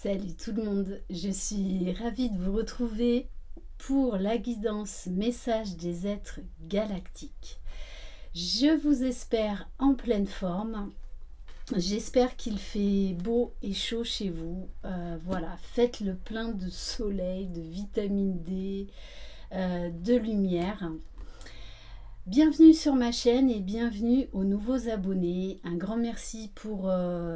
Salut tout le monde, je suis ravie de vous retrouver pour la guidance message des êtres galactiques. Je vous espère en pleine forme, j'espère qu'il fait beau et chaud chez vous. Voilà, faites le plein de soleil, de vitamine D, de lumière. Bienvenue sur ma chaîne et bienvenue aux nouveaux abonnés. Un grand merci pour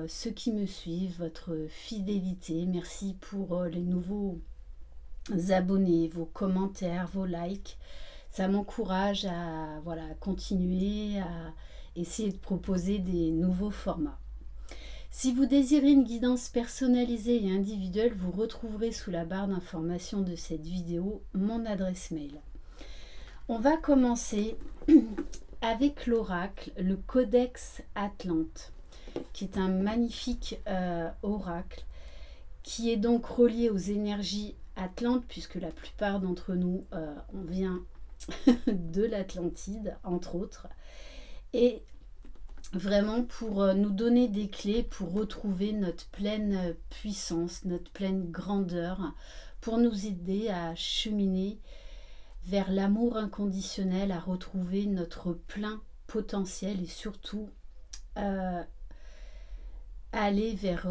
ceux qui me suivent, votre fidélité. Merci pour les nouveaux abonnés, vos commentaires, vos likes. Ça m'encourage à continuer, à essayer de proposer des nouveaux formats. Si vous désirez une guidance personnalisée et individuelle, vous retrouverez sous la barre d'information de cette vidéo mon adresse mail. On va commencer avec l'oracle, le Codex Atlante, qui est un magnifique oracle, qui est donc relié aux énergies atlantes, puisque la plupart d'entre nous, on vient de l'Atlantide, entre autres, et vraiment pour nous donner des clés pour retrouver notre pleine puissance, notre pleine grandeur, pour nous aider à cheminer vers l'amour inconditionnel, à retrouver notre plein potentiel et surtout aller vers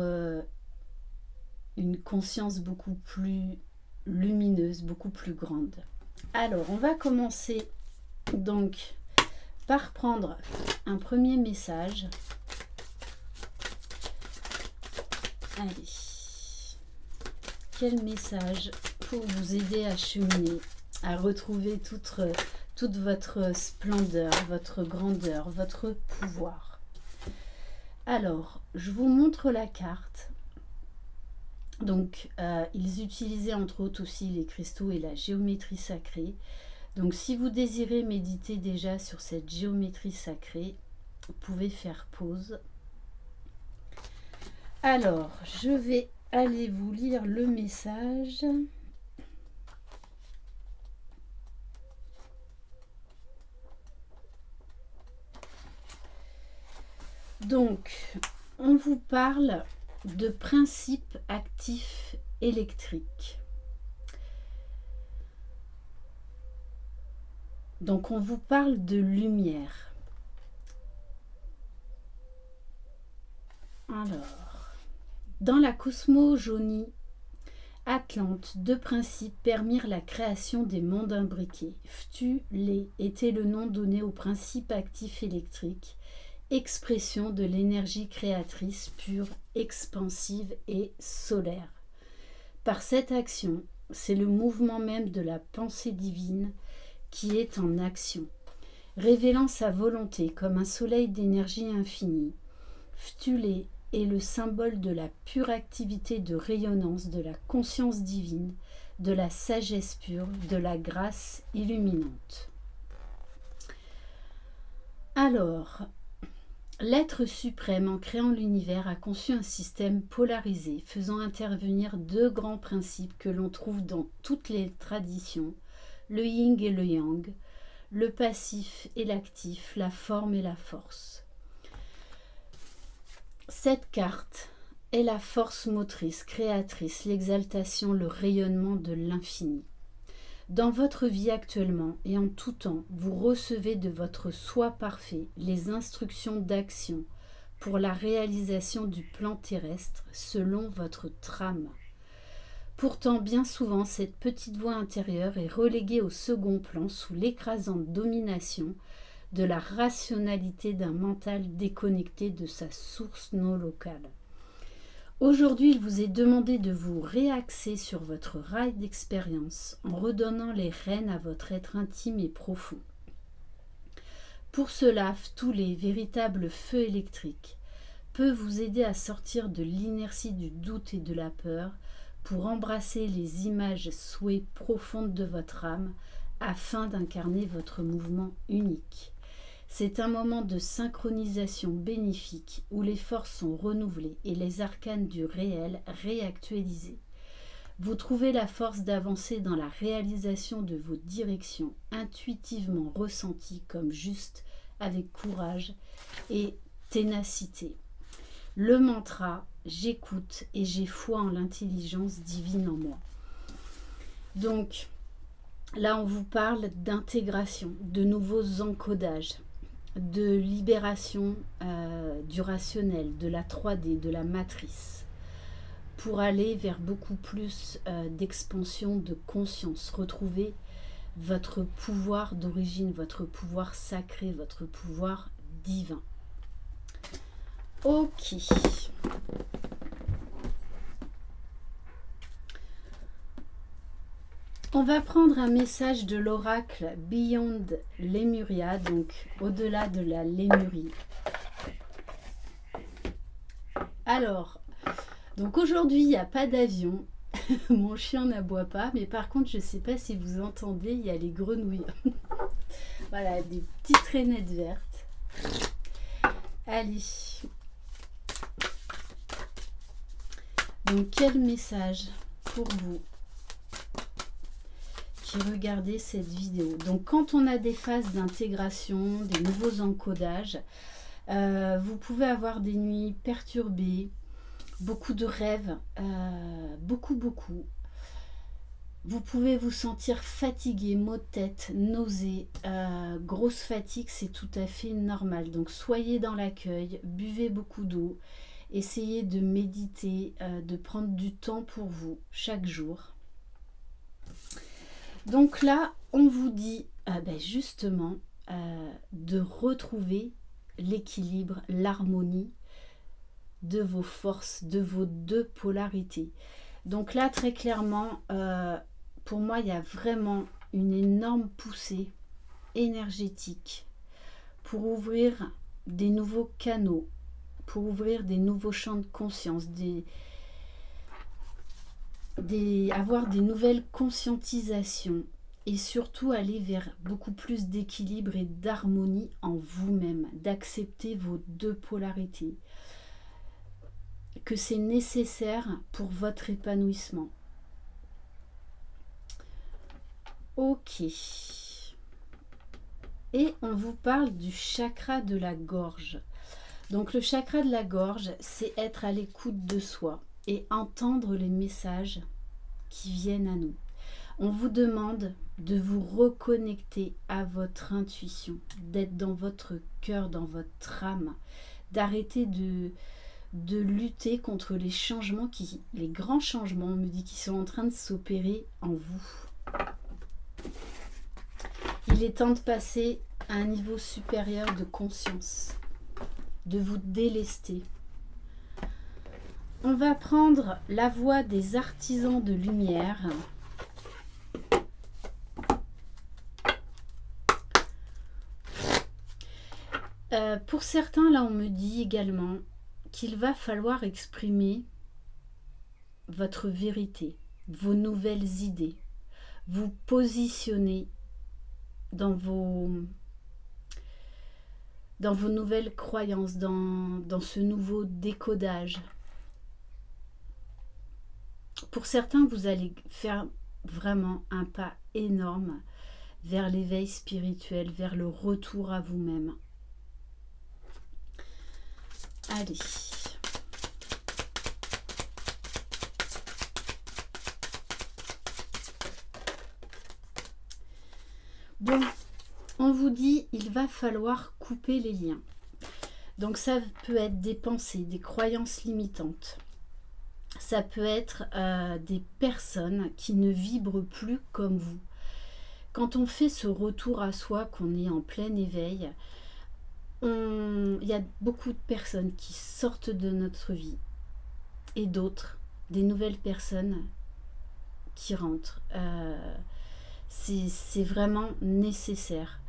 une conscience beaucoup plus lumineuse, beaucoup plus grande. Alors, on va commencer donc par prendre un premier message. Allez, quel message pour vous aider à cheminer, à retrouver toute votre splendeur, votre grandeur, votre pouvoir. Alors, je vous montre la carte. Donc, ils utilisaient entre autres aussi les cristaux et la géométrie sacrée. Donc, si vous désirez méditer déjà sur cette géométrie sacrée, vous pouvez faire pause. Alors, je vais aller vous lire le message. Donc, on vous parle de principes actifs électriques. Donc, on vous parle de lumière. Alors, dans la cosmogonie Atlante, deux principes permirent la création des mondes imbriqués. Ftulé était le nom donné au principe actif électrique, expression de l'énergie créatrice pure, expansive et solaire. Par cette action, c'est le mouvement même de la pensée divine qui est en action, révélant sa volonté comme un soleil d'énergie infinie. Ftulé est le symbole de la pure activité de rayonnance de la conscience divine, de la sagesse pure, de la grâce illuminante. Alors, l'être suprême, en créant l'univers, a conçu un système polarisé, faisant intervenir deux grands principes que l'on trouve dans toutes les traditions, le yin et le yang, le passif et l'actif, la forme et la force. Cette carte est la force motrice, créatrice, l'exaltation, le rayonnement de l'infini. Dans votre vie actuellement et en tout temps, vous recevez de votre soi parfait les instructions d'action pour la réalisation du plan terrestre selon votre trame. Pourtant, bien souvent, cette petite voix intérieure est reléguée au second plan sous l'écrasante domination de la rationalité d'un mental déconnecté de sa source non locale. Aujourd'hui, il vous est demandé de vous réaxer sur votre rail d'expérience en redonnant les rênes à votre être intime et profond. Pour cela, tous les véritables feux électriques peuvent vous aider à sortir de l'inertie du doute et de la peur pour embrasser les images souhaits profondes de votre âme afin d'incarner votre mouvement unique. C'est un moment de synchronisation bénéfique où les forces sont renouvelées et les arcanes du réel réactualisés. Vous trouvez la force d'avancer dans la réalisation de vos directions intuitivement ressenties comme justes avec courage et ténacité. le mantra « J'écoute et j'ai foi en l'intelligence divine en moi ». Donc, là, on vous parle d'intégration, de nouveaux encodages, de libération du rationnel, de la 3D, de la matrice, pour aller vers beaucoup plus d'expansion de conscience, retrouver votre pouvoir d'origine, votre pouvoir sacré, votre pouvoir divin. Ok. On va prendre un message de l'oracle Beyond Lemuria, donc au-delà de la Lémurie. Alors, donc aujourd'hui, il n'y a pas d'avion. Mon chien n'aboie pas, mais par contre, je ne sais pas si vous entendez, il y a les grenouilles. Voilà, des petites rainettes vertes. Allez. Donc, quel message pour vous qui regardez cette vidéo? Donc, quand on a des phases d'intégration, des nouveaux encodages, vous pouvez avoir des nuits perturbées, beaucoup de rêves, beaucoup. Vous pouvez vous sentir fatigué, maux de tête, nausées, grosse fatigue, c'est tout à fait normal. Donc soyez dans l'accueil, buvez beaucoup d'eau, essayez de méditer, de prendre du temps pour vous chaque jour. Donc là, on vous dit justement de retrouver l'équilibre, l'harmonie de vos forces, de vos deux polarités. Donc là, très clairement, pour moi, il y a vraiment une énorme poussée énergétique pour ouvrir des nouveaux canaux, pour ouvrir des nouveaux champs de conscience, avoir des nouvelles conscientisations et surtout aller vers beaucoup plus d'équilibre et d'harmonie en vous-même, d'accepter vos deux polarités, que c'est nécessaire pour votre épanouissement. Ok. Et on vous parle du chakra de la gorge. Donc le chakra de la gorge, c'est être à l'écoute de soi et entendre les messages qui viennent à nous. On vous demande de vous reconnecter à votre intuition, d'être dans votre cœur, dans votre âme, d'arrêter de lutter contre les changements, les grands changements, on me dit, qui sont en train de s'opérer en vous. Il est temps de passer à un niveau supérieur de conscience, de vous délester. On va prendre la voix des artisans de lumière. Pour certains, là, on me dit également qu'il va falloir exprimer votre vérité, vos nouvelles idées, vous positionner dans vos nouvelles croyances, dans ce nouveau décodage. Pour certains, vous allez faire vraiment un pas énorme vers l'éveil spirituel, vers le retour à vous-même. Allez. Bon, on vous dit, il va falloir couper les liens. Donc ça peut être des pensées, des croyances limitantes. Ça peut être des personnes qui ne vibrent plus comme vous. Quand on fait ce retour à soi, qu'on est en plein éveil, il y a beaucoup de personnes qui sortent de notre vie et d'autres, des nouvelles personnes qui rentrent. C'est vraiment nécessaire.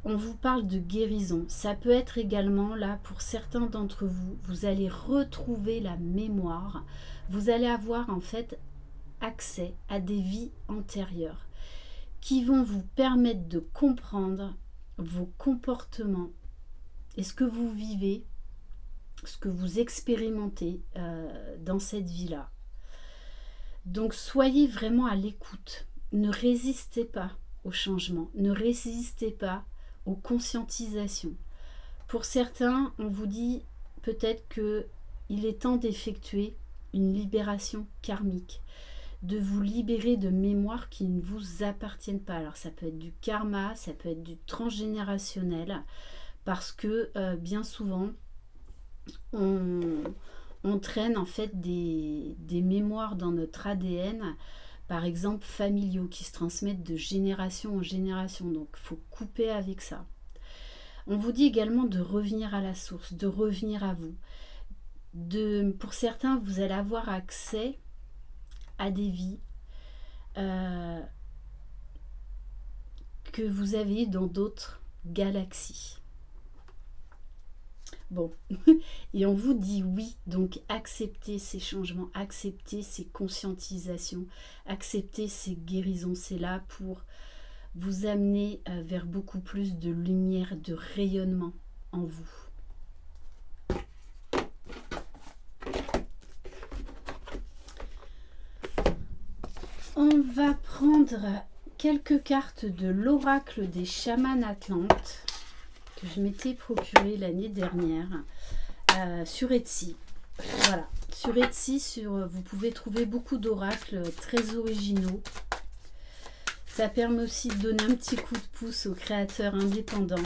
On vous parle de guérison. Ça peut être également, là, pour certains d'entre vous, vous allez retrouver la mémoire. Vous allez avoir en fait accès à des vies antérieures qui vont vous permettre de comprendre vos comportements et ce que vous vivez, ce que vous expérimentez dans cette vie-là. Donc soyez vraiment à l'écoute. Ne résistez pas au changement. Ne résistez pas aux conscientisations. Pour certains, on vous dit peut-être que il est temps d'effectuer une libération karmique, de vous libérer de mémoires qui ne vous appartiennent pas. Alors ça peut être du karma, ça peut être du transgénérationnel, parce que bien souvent, on traîne en fait des mémoires dans notre ADN, par exemple familiaux, qui se transmettent de génération en génération. Donc il faut couper avec ça. On vous dit également de revenir à la source, de revenir à vous. Pour certains, vous allez avoir accès à des vies que vous avez dans d'autres galaxies. Bon, et on vous dit oui, donc acceptez ces changements, acceptez ces conscientisations, acceptez ces guérisons. C'est là pour vous amener vers beaucoup plus de lumière, de rayonnement en vous. On va prendre quelques cartes de l'oracle des chamans atlantes que je m'étais procuré l'année dernière sur Etsy. Voilà, sur Etsy, vous pouvez trouver beaucoup d'oracles très originaux. Ça permet aussi de donner un petit coup de pouce aux créateurs indépendants.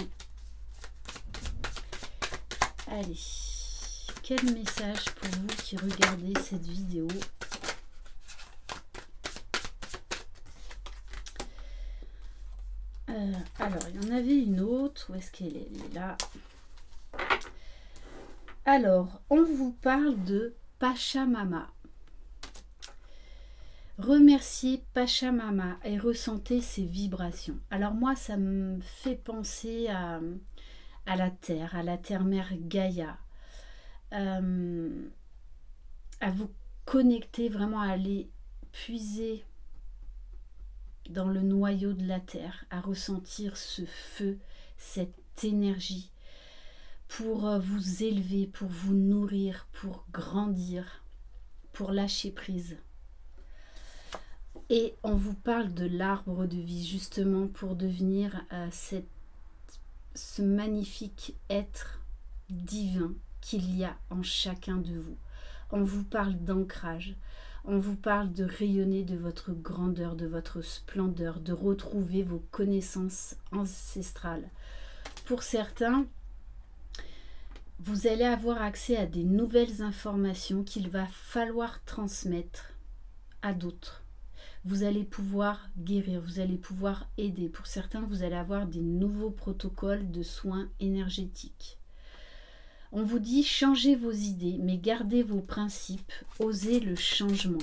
Allez, quel message pour vous qui regardez cette vidéo? Alors, il y en avait une autre. Où est-ce qu'elle est? Elle est là. Alors, on vous parle de Pachamama. Remerciez Pachamama et ressentez ses vibrations. Alors moi, ça me fait penser à la terre-mère Gaïa. À vous connecter, vraiment à aller puiser dans le noyau de la terre, à ressentir ce feu, cette énergie pour vous élever, pour vous nourrir, pour grandir, pour lâcher prise. Et on vous parle de l'arbre de vie, justement pour devenir ce magnifique être divin qu'il y a en chacun de vous. On vous parle d'ancrage. On vous parle de rayonner de votre grandeur, de votre splendeur, de retrouver vos connaissances ancestrales. Pour certains, vous allez avoir accès à des nouvelles informations qu'il va falloir transmettre à d'autres. Vous allez pouvoir guérir, vous allez pouvoir aider. Pour certains, vous allez avoir des nouveaux protocoles de soins énergétiques. On vous dit changez vos idées, mais gardez vos principes, osez le changement.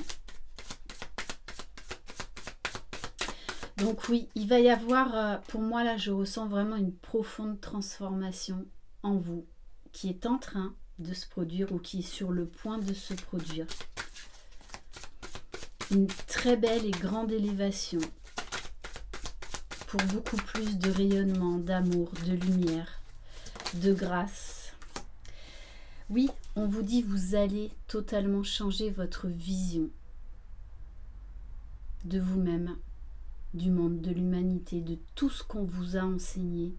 Donc oui, il va y avoir, pour moi là, je ressens vraiment une profonde transformation en vous, qui est en train de se produire ou qui est sur le point de se produire. Une très belle et grande élévation pour beaucoup plus de rayonnement, d'amour, de lumière, de grâce. Oui, on vous dit vous allez totalement changer votre vision de vous-même, du monde, de l'humanité, de tout ce qu'on vous a enseigné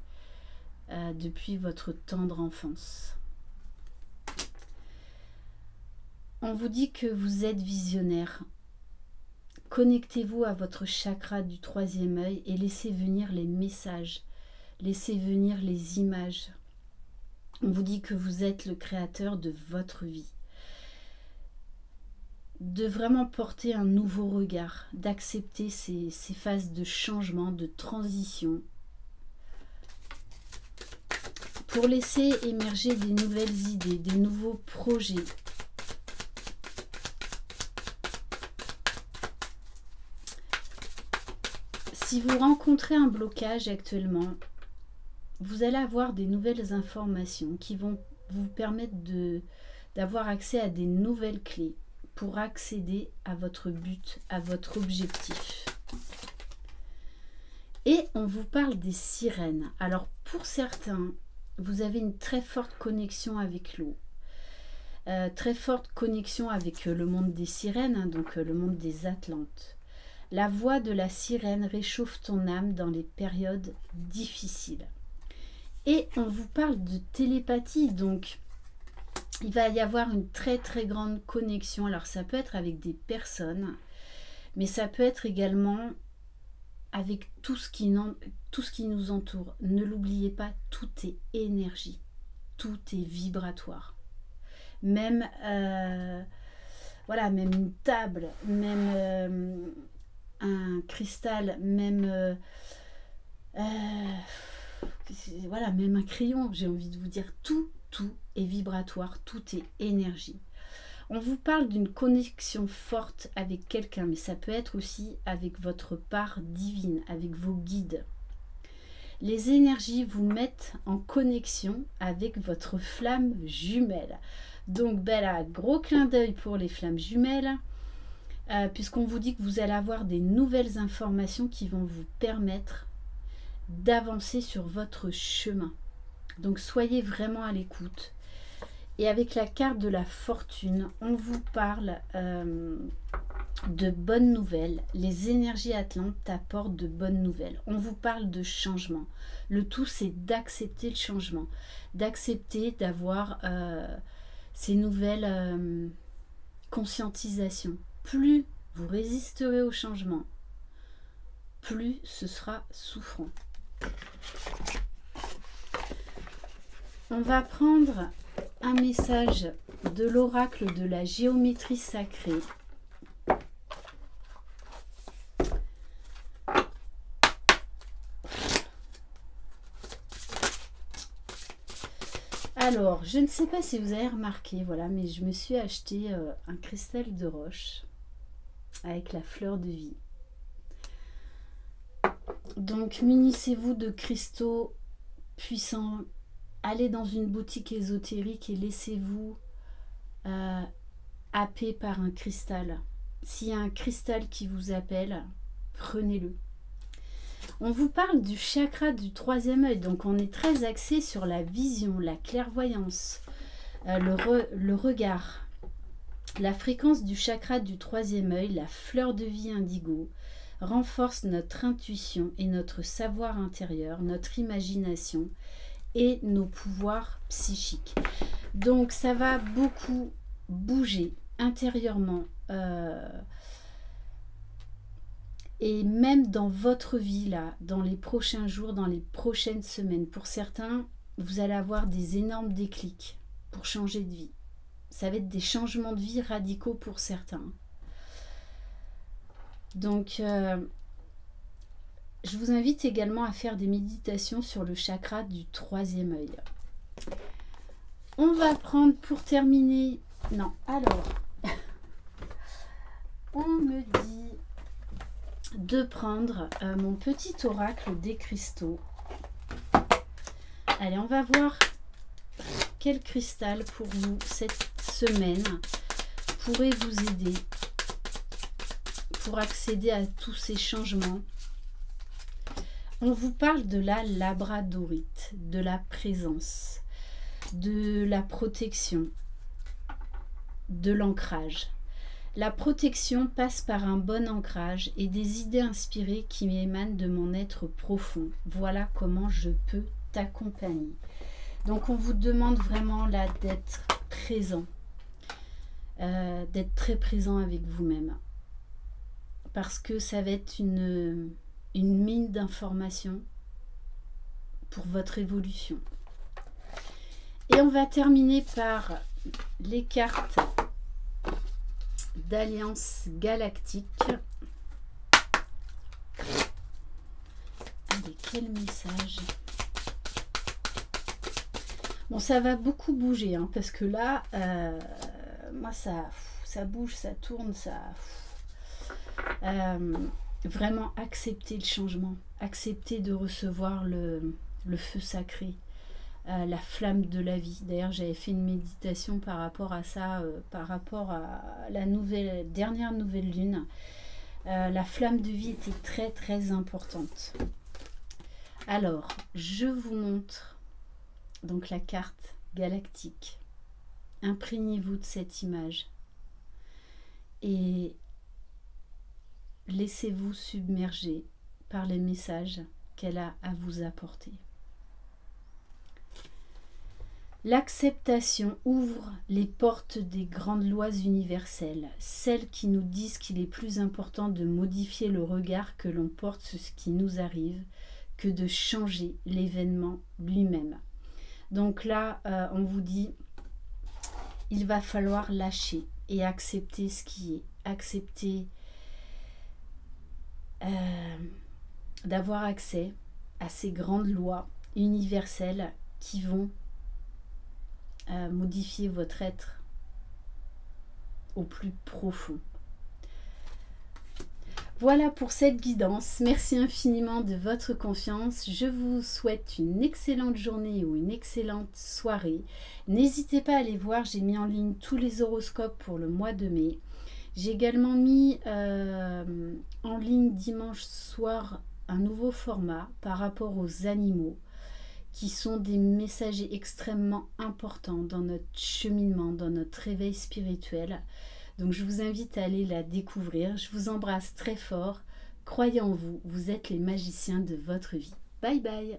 depuis votre tendre enfance. On vous dit que vous êtes visionnaire. Connectez-vous à votre chakra du troisième œil et laissez venir les messages, laissez venir les images. On vous dit que vous êtes le créateur de votre vie. De vraiment porter un nouveau regard, d'accepter ces phases de changement, de transition, pour laisser émerger des nouvelles idées, des nouveaux projets. Si vous rencontrez un blocage actuellement, vous allez avoir des nouvelles informations qui vont vous permettre d'avoir accès à des nouvelles clés pour accéder à votre but, à votre objectif. Et on vous parle des sirènes. Alors pour certains, vous avez une très forte connexion avec l'eau. Très forte connexion avec le monde des sirènes, donc le monde des Atlantes. La voix de la sirène réchauffe ton âme dans les périodes difficiles. Et on vous parle de télépathie, donc il va y avoir une très très grande connexion. Alors ça peut être avec des personnes, mais ça peut être également avec tout ce qui nous entoure. Ne l'oubliez pas, tout est énergie, tout est vibratoire. Même, voilà, même une table, même un cristal, même, voilà, même un crayon, j'ai envie de vous dire, tout est vibratoire, tout est énergie. On vous parle d'une connexion forte avec quelqu'un, mais ça peut être aussi avec votre part divine, avec vos guides. Les énergies vous mettent en connexion avec votre flamme jumelle. Donc, ben là, gros clin d'œil pour les flammes jumelles, puisqu'on vous dit que vous allez avoir des nouvelles informations qui vont vous permettre d'avancer sur votre chemin. Donc, soyez vraiment à l'écoute. Et avec la carte de la fortune, on vous parle de bonnes nouvelles. Les énergies atlantes apportent de bonnes nouvelles. On vous parle de changement. Le tout, c'est d'accepter le changement, d'accepter d'avoir ces nouvelles conscientisations. Plus vous résisterez au changement, plus ce sera souffrant. On va prendre un message de l'oracle de la géométrie sacrée. Alors, je ne sais pas si vous avez remarqué, voilà, mais je me suis acheté un cristal de roche avec la fleur de vie. Donc, munissez-vous de cristaux puissants. Allez dans une boutique ésotérique et laissez-vous happer par un cristal. S'il y a un cristal qui vous appelle, prenez-le. On vous parle du chakra du troisième œil, donc on est très axé sur la vision, la clairvoyance, le regard. La fréquence du chakra du troisième œil, la fleur de vie indigo, renforce notre intuition et notre savoir intérieur, notre imagination et nos pouvoirs psychiques. Donc ça va beaucoup bouger intérieurement et même dans votre vie là, dans les prochains jours, dans les prochaines semaines. Pour certains, vous allez avoir des énormes déclics pour changer de vie. Ça va être des changements de vie radicaux pour certains. Donc je vous invite également à faire des méditations sur le chakra du troisième œil. On va prendre pour terminer... Non, alors... On me dit de prendre mon petit oracle des cristaux. Allez, on va voir quel cristal pour vous cette semaine pourrait vous aider pour accéder à tous ces changements. On vous parle de la labradorite, de la présence, de la protection, de l'ancrage. La protection passe par un bon ancrage et des idées inspirées qui émanent de mon être profond. Voilà comment je peux t'accompagner. Donc on vous demande vraiment là d'être présent, d'être très présent avec vous-même. Parce que ça va être une mine d'informations pour votre évolution. Et on va terminer par les cartes d'Alliance Galactique. Allez, quel message! Bon, ça va beaucoup bouger, hein, parce que là, moi, ça bouge, ça tourne, ça... vraiment accepter le changement, accepter de recevoir le feu sacré, la flamme de la vie. D'ailleurs, j'avais fait une méditation par rapport à ça, par rapport à la dernière nouvelle lune. La flamme de vie était très très importante. Alors, je vous montre donc la carte galactique. Imprégnez-vous de cette image et laissez-vous submerger par les messages qu'elle a à vous apporter. L'acceptation ouvre les portes des grandes lois universelles, celles qui nous disent qu'il est plus important de modifier le regard que l'on porte sur ce qui nous arrive que de changer l'événement lui-même. Donc là, on vous dit, il va falloir lâcher et accepter ce qui est, accepter d'avoir accès à ces grandes lois universelles qui vont modifier votre être au plus profond. Voilà pour cette guidance. Merci infiniment de votre confiance. Je vous souhaite une excellente journée ou une excellente soirée. N'hésitez pas à aller voir, j'ai mis en ligne tous les horoscopes pour le mois de mai. J'ai également mis en ligne dimanche soir un nouveau format par rapport aux animaux, qui sont des messagers extrêmement importants dans notre cheminement, dans notre réveil spirituel. Donc je vous invite à aller la découvrir. Je vous embrasse très fort. Croyez en vous, vous êtes les magiciens de votre vie. Bye bye.